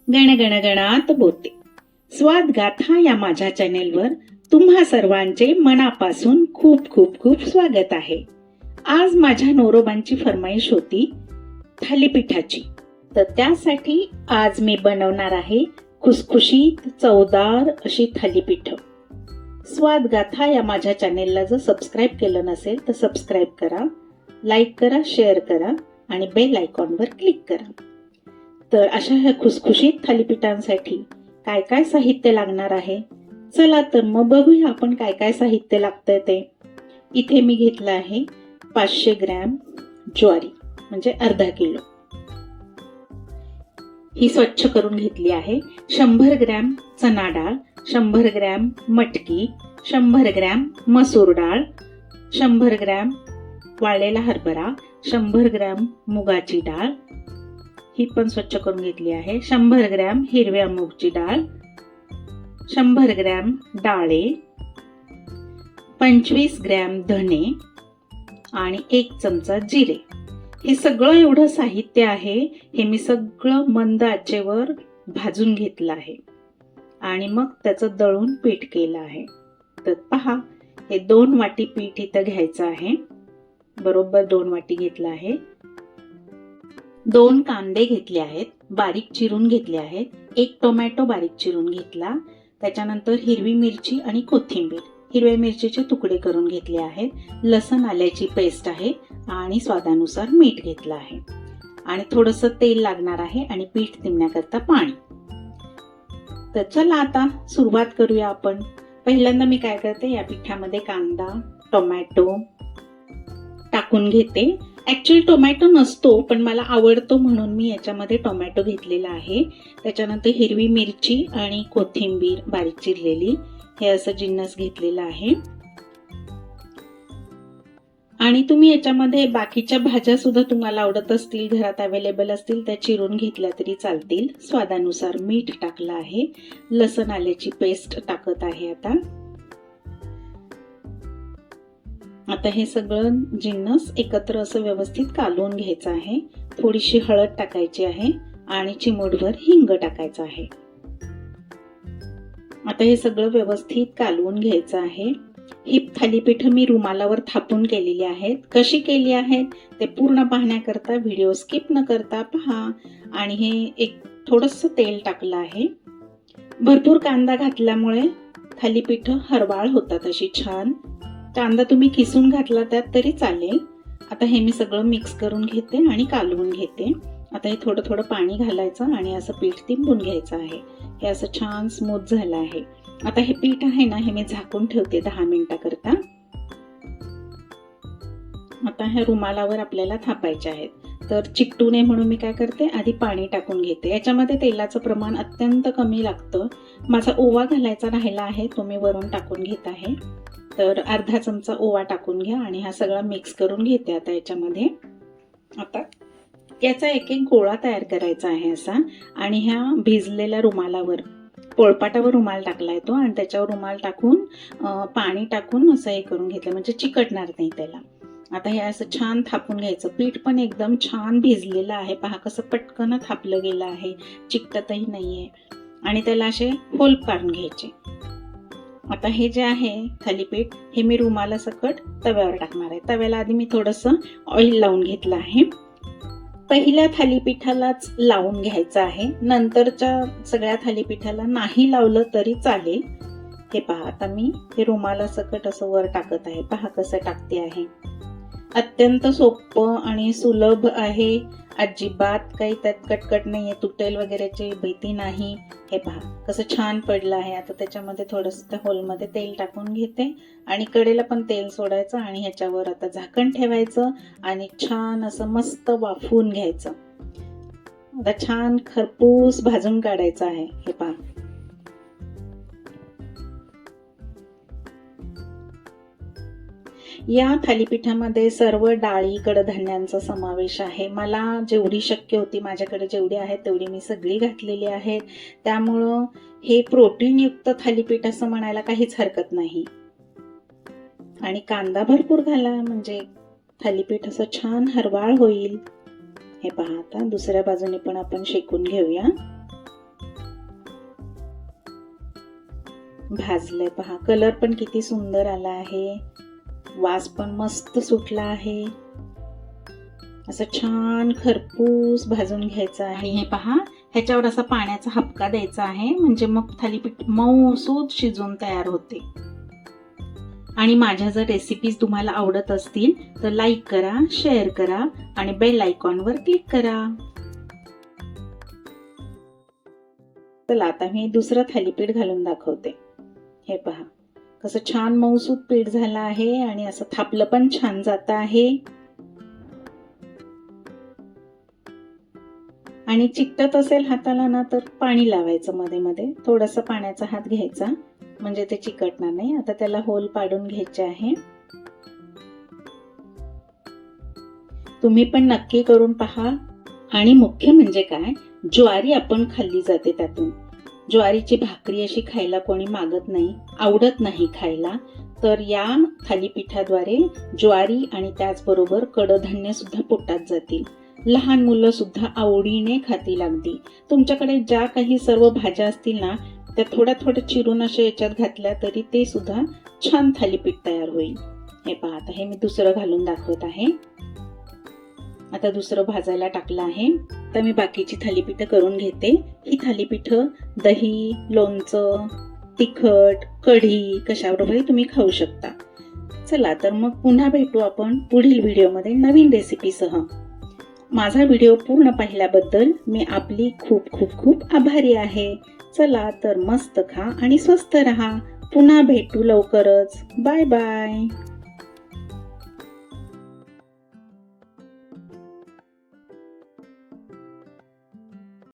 गणगणगणात बोलते. स्वाद गाथा या माझ्या चॅनेलवर तुम्हा सर्वांचे मनापासून खूप खूप खूप स्वागत आहे. आज माझ्या नवरोबांची फरमाईश होती थालीपीठाची, तर त्यासाठी आज मी बनवणार आहे खुसखुशीत चवदार अशी थालीपीठ. स्वाद गाथा या माझ्या चॅनेलला जर सबस्क्राईब केलं नसेल तर सबस्क्राईब करा, लाईक करा, शेअर करा आणि बेल आयकॉनवर क्लिक करा. तर अशा ह्या खुसखुशीत थालीपीठांसाठी काय काय साहित्य लागणार आहे, चला तर मग बघूया आपण काय काय साहित्य लागतंय ते. इथे मी घेतलं आहे 500 ग्रॅम ज्वारी, म्हणजे अर्धा किलो. ही स्वच्छ करून घेतली आहे. 100 ग्रॅम चना डाळ, 100 ग्रॅम मटकी, 100 ग्रॅम मसूर डाळ, 100 ग्रॅम वाळलेला हरभरा, 100 ग्रॅम मुगाची डाळ, ही पण स्वच्छ करून घेतली आहे. 100 ग्रॅम हिरव्या मूगची डाळ, 100 ग्रॅम डाळे, 25 ग्रॅम धने आणि 1 चमचा जिरे. हे सगळं एवढं साहित्य आहे. हे मी सगळं मंद आचेवर भाजून घेतलं आहे आणि मग त्याचं दळून पीठ केलं आहे. तर पहा, हे 2 वाटी पीठ इथं घ्यायचं आहे. बरोबर 2 वाटी घेतलं आहे. 2 कांदे घेतले आहेत, बारीक चिरून घेतले आहेत. 1 टोमॅटो बारीक चिरून घेतला. त्याच्यानंतर हिरवी मिरची आणि कोथिंबीर, हिरव्या मिरचीचे तुकडे करून घेतले आहेत. लसण आल्याची पेस्ट आहे आणि स्वादानुसार मीठ घेतलं आहे आणि थोडंसं तेल लागणार आहे आणि पीठ तिंबण्याकरता पाणी. तर चला आता सुरुवात करूया आपण. पहिल्यांदा मी काय करते, या पिठामध्ये कांदा, टोमॅटो टाकून घेते. ऍक्च्युअली टोमॅटो नसतो, पण मला आवडतो म्हणून मी याच्यामध्ये टोमॅटो घेतलेला आहे. त्याच्यानंतर हिरवी मिरची आणि कोथिंबीर बारीक चिरलेली, हे असं जिन्नस घेतलेला आहे. आणि तुम्ही याच्यामध्ये बाकीच्या भाज्या सुद्धा तुम्हाला आवडत असतील, घरात अवेलेबल असतील, त्या चिरून घेतल्या तरी चालतील. स्वादानुसार मीठ टाकलं आहे. लसण आल्याची पेस्ट टाकत आहे आता हे सगळं जिन्नस एकत्र असं व्यवस्थित कालवून घ्यायचं आहे. थोडीशी हळद टाकायची आहे आणि चिमूटभर हिंग टाकायचं आहे. आता हे सगळं व्यवस्थित कालवून घ्यायचं आहे. ही थालीपीठ मी रुमालावर थापून केलेली आहेत. कशी केली आहेत ते पूर्ण पाहण्याकरता व्हिडिओ स्किप न करता पहा. आणि हे एक थोडंसं तेल टाकलं आहे. भरपूर कांदा घातल्यामुळे थालीपीठ हरवाळ होतात अशी छान. कांदा तुम्ही किसून घातला त्यात तरी चालेल. आता हे मी सगळं मिक्स करून घेते आणि कालवून घेते. आता हे थोडं थोडं पाणी घालायचं आणि असं पीठ तिंबून घ्यायचं आहे. हे असं छान स्मूथ झालं आहे. आता हे पीठ आहे ना, हे मी झाकून ठेवते 10 मिनिटाकरता. आता ह्या रुमालावर आपल्याला थापायचे आहेत. तर चिकटू नये म्हणून मी काय करते, आधी पाणी टाकून घेते. याच्यामध्ये तेलाचं प्रमाण अत्यंत कमी लागतं. माझा ओवा घालायचा राहिला आहे, तो मी वरून टाकून घेत आहे. तर अर्धा चमचा ओवा टाकून घ्या आणि हा सगळा मिक्स करून घेते आता याच्यामध्ये. आता याचा एक एक गोळा तयार करायचा आहे असा. आणि ह्या भिजलेल्या रुमालावर, पोळपाटावर रुमाल टाकलाय तो, आणि त्याच्यावर रुमाल टाकून पाणी टाकून असं हे करून घेतलं, म्हणजे चिकटणार नाही त्याला. आता हे असं छान थापून घ्यायचं. पीठ पण एकदम छान भिजलेलं आहे. पहा कसं पटकन थापलं गेलं आहे, चिकटतही नाहीये. आणि त्याला असे होल पाडून घ्यायचे. आता हे जे आहे थालीपीठ, हे मी रुमाला सकट तव्यावर टाकणार आहे. तव्याला आधी मी थोडंसं ऑइल लावून घेतलं आहे. पहिल्या थालीपीठालाच लावून घ्यायचं आहे, नंतरच्या सगळ्या थालीपीठाला नाही लावलं तरी चालेल. हे पहा, आता मी हे रुमाला सकट असं वर टाकत आहे. पहा कसं टाकते आहे. अत्यंत सोपं आणि सुलभ आहे. अजिबात काही त्यात कटकट नाहीये, तुटेल वगैरेची भीती नाही. हे पहा कसं छान पडलं आहे. आता त्याच्यामध्ये थोडंसं त्या होलमध्ये तेल टाकून घेते आणि कडेला पण तेल सोडायचं आणि ह्याच्यावर आता झाकण ठेवायचं आणि छान असं मस्त वाफवून घ्यायचं. आता छान खरपूस भाजून काढायचं आहे. हे पहा, या थालीपीठामध्ये सर्व डाळी, कडधान्यांचा समावेश आहे. मला जेवढी शक्य होती, माझ्याकडे जेवढी आहेत तेवढी मी सगळी घातलेली आहेत. त्यामुळं हे प्रोटीनयुक्त थालीपीठ असं म्हणायला काहीच हरकत नाही. आणि कांदा भरपूर घाला, म्हणजे थालीपीठ असं छान हरवाळ होईल. हे पहा, आता दुसऱ्या बाजूने पण आपण शेकून घेऊया. भाजलंय पहा, कलर पण किती सुंदर आला आहे, वास पण मस्त सुटला आहे. असं छान खरपूस भाजून घ्यायचं आहे. हे पहा, ह्याच्यावर असा पाण्याचा हबका द्यायचा आहे, म्हणजे मग थालीपीठ मऊसूत शिजून तयार होते. आणि माझ्या जर रेसिपीज तुम्हाला आवडत असतील तर लाईक करा, शेअर करा आणि बेल आयकॉनवर क्लिक करा. चला आता मी दुसरं थालीपीठ घालून दाखवते. हे पहा कसं छान मऊसूत पीठ झालं आहे आणि असं थापलं पण छान जात आहे. आणि चिकटत असेल हाताला ना तर पाणी लावायचं, मध्ये मध्ये थोडासा पाण्याचा हात घ्यायचा, म्हणजे ते चिकटणार नाही. आता त्याला होल पाडून घ्यायचे आहे. तुम्ही पण नक्की करून पहा. आणि मुख्य म्हणजे काय, ज्वारी आपण खाल्ली जाते त्यातून. ज्वारीची भाकरी अशी खायला कोणी मागत नाही, आवडत नाही खायला. तर या थालीपीठाद्वारे ज्वारी आणि त्याचबरोबर कडधान्य सुद्धा पोटात जातील. लहान मुलं सुद्धा आवडीने खातील अगदी. तुमच्याकडे ज्या काही सर्व भाज्या असतील ना त्या थोड्या थोड्या चिरून अशा याच्यात घातल्या तरी ते सुद्धा छान थालीपीठ तयार होईल. हे पहा, आता हे मी दुसरं घालून दाखवत आहे. आता दुसरं भाजायला टाकलं आहे. तर मी बाकीची थालीपीठं करून घेते. ही थालीपीठं दही, लोणचं, तिखट, कढी कशाबरोबरही तुम्ही खाऊ शकता. चला तर मग पुन्हा भेटू आपण पुढील व्हिडिओमध्ये नवीन रेसिपीसह. माझा व्हिडिओ पूर्ण पाहिल्याबद्दल मी आपली खूप खूप खूप आभारी आहे. चला तर मस्त खा आणि स्वस्त रहा. पुन्हा भेटू लवकरच. Bye bye.